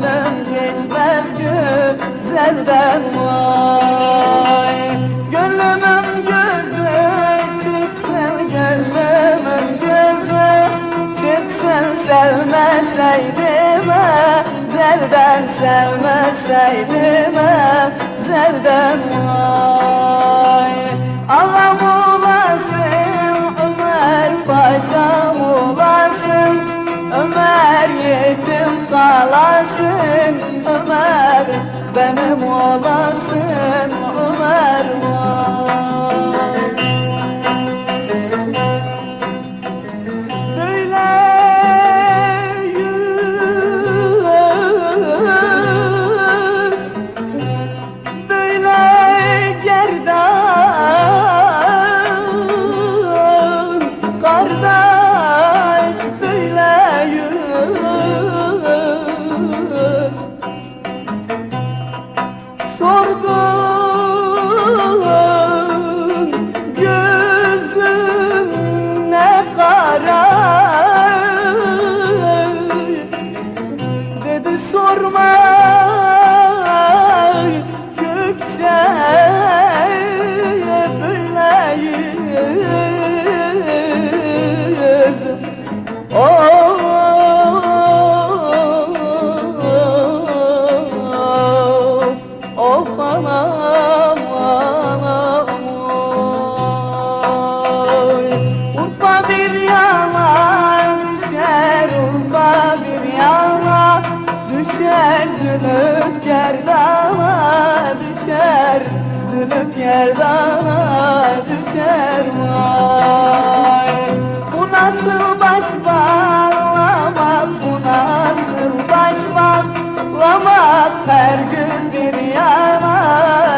gönlüm geçmez güzelden vay. Gönlümün gözü çıksın, gönlümün gözü çıksın, sevmeseydim ezelden, sevmeseydim ezelden vay. Ağam olasın Ömer, paşam olasın Ömer, yetim kalasın Ömer, benim olasın Ömer vay. Böyle yüz, böyle gerdan kardeş, böyle yüz. Sorgun gözüm ne kara, dedi sorma Gökçe, böyle yüz. Of, of anam, anam oy. Urfa bir yana düşer, Urfa bir yana düşer, Zülüf gerdana düşer, Zülüf gerdana düşer vay. Bu nasıl baş bağlamak, bu nasıl baş bağlamak, her gün bir yana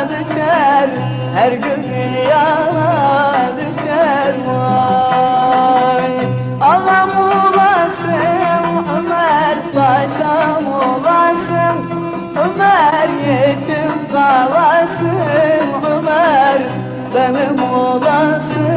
düşer, her gün bir yana düşer vay. Ağam olasın Ömer, paşam olasın Ömer, yetim kalasın Ömer, benim olasın